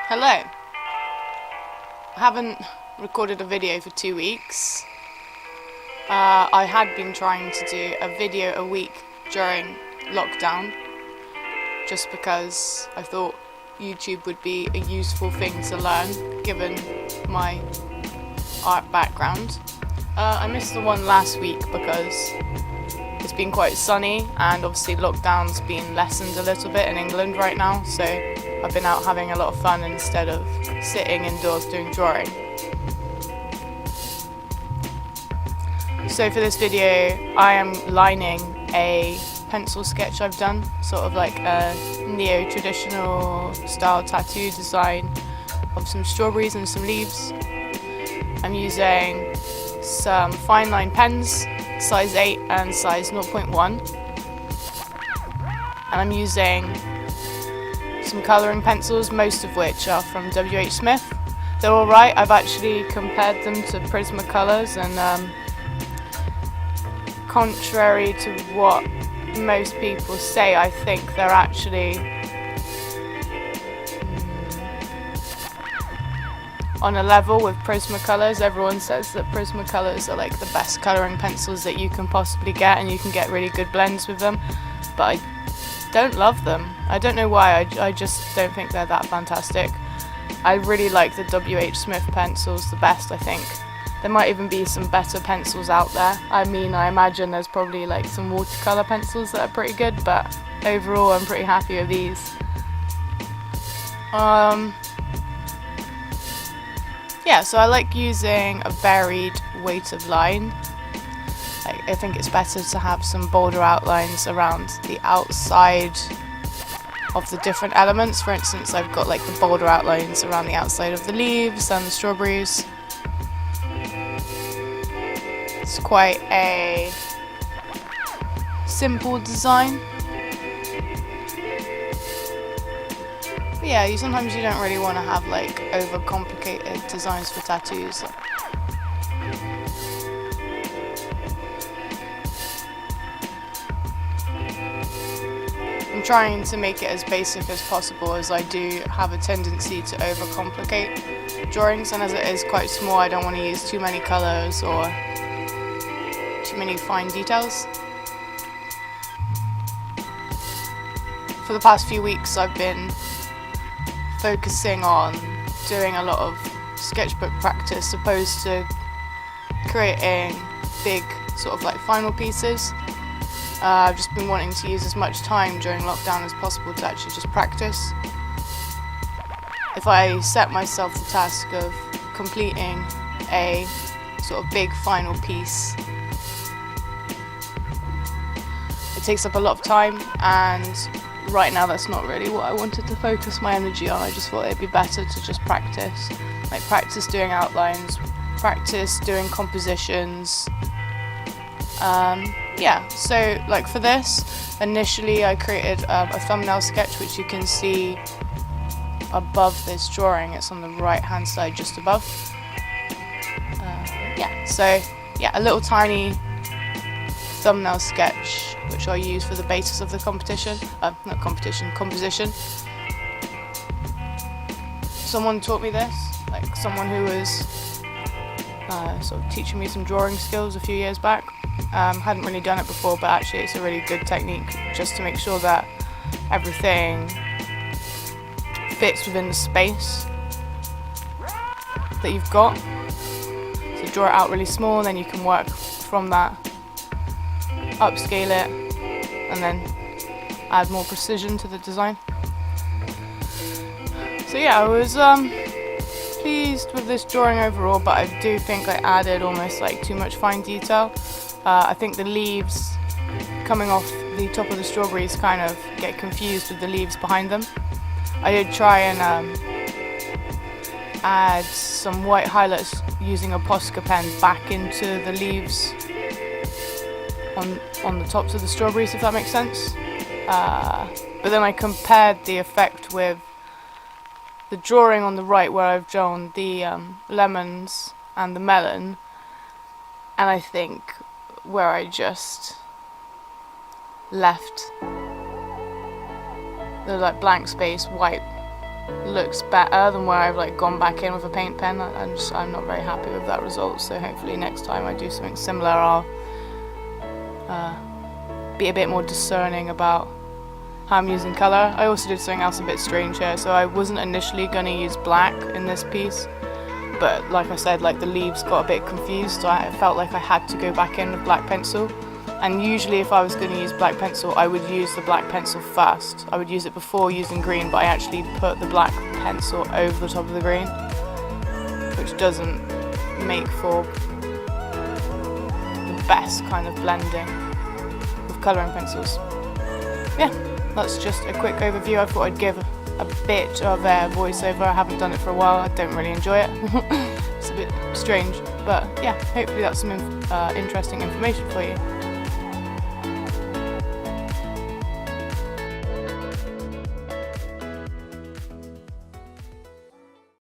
Hello. I haven't recorded a video for 2 weeks. I had been trying to do a video a week during lockdown, just because I thought YouTube would be a useful thing to learn, given my art background. I missed the one last week because it's been quite sunny, and obviously lockdown's been lessened a little bit in England right now, so I've been out having a lot of fun instead of sitting indoors doing drawing. So for this video, I am lining a pencil sketch I've done, sort of like a neo-traditional style tattoo design of some strawberries and some leaves. I'm using some fine line pens, size 8 and size 0.1, and I'm using some colouring pencils, most of which are from WHSmith. They're alright. I've actually compared them to Prismacolors, and contrary to what most people say, I think they're actually on a level with Prismacolors. Everyone says that Prismacolors are like the best colouring pencils that you can possibly get, and you can get really good blends with them, but I don't love them. I don't know why, I just don't think they're that fantastic. I really like the WHSmith pencils the best, I think. There might even be some better pencils out there. I mean, I imagine there's probably like some watercolour pencils that are pretty good, but overall I'm pretty happy with these. Yeah, so I like using a varied weight of line. I think it's better to have some bolder outlines around the outside of the different elements. For instance, I've got like the bolder outlines around the outside of the leaves and the strawberries. It's quite a simple design. But yeah, sometimes you don't really want to have like overcomplicated designs for tattoos. I'm trying to make it as basic as possible, as I do have a tendency to overcomplicate drawings, and as it is quite small, I don't want to use too many colours or too many fine details. For the past few weeks I've been focusing on doing a lot of sketchbook practice opposed to creating big sort of like final pieces. I've just been wanting to use as much time during lockdown as possible to actually just practice. If I set myself the task of completing a sort of big final piece, it takes up a lot of time, and right now that's not really what I wanted to focus my energy on. I just thought it'd be better to just practice. Like practice doing outlines, practice doing compositions. Yeah, so like for this, initially I created a thumbnail sketch, which you can see above this drawing. It's on the right hand side just above. Yeah, so yeah, a little tiny thumbnail sketch which I use for the basis of the composition. Someone taught me this, like someone who was sort of teaching me some drawing skills a few years back. Hadn't really done it before, but actually it's a really good technique just to make sure that everything fits within the space that you've got. So draw it out really small, and then you can work from that, upscale it, and then add more precision to the design. So yeah, I was pleased with this drawing overall, but I do think I added almost like too much fine detail. I think the leaves coming off the top of the strawberries kind of get confused with the leaves behind them. I did try and add some white highlights using a Posca pen back into the leaves on the tops of the strawberries, if that makes sense. But then I compared the effect with the drawing on the right, where I've drawn the lemons and the melon, and I think where I just left the like blank space white looks better than where I've like gone back in with a paint pen. I'm not very happy with that result, so hopefully next time I do something similar I'll be a bit more discerning about how I'm using colour. I also did something else a bit strange here, so I wasn't initially going to use black in this piece, but like I said, like the leaves got a bit confused, so I felt like I had to go back in with black pencil. And usually if I was going to use black pencil, I would use the black pencil first. I would use it before using green, but I actually put the black pencil over the top of the green, which doesn't make for the best kind of blending with colouring pencils. Yeah, that's just a quick overview. I thought I'd give a bit of a voiceover. I haven't done it for a while. I don't really enjoy it. It's a bit strange, but yeah, hopefully that's some interesting information for you.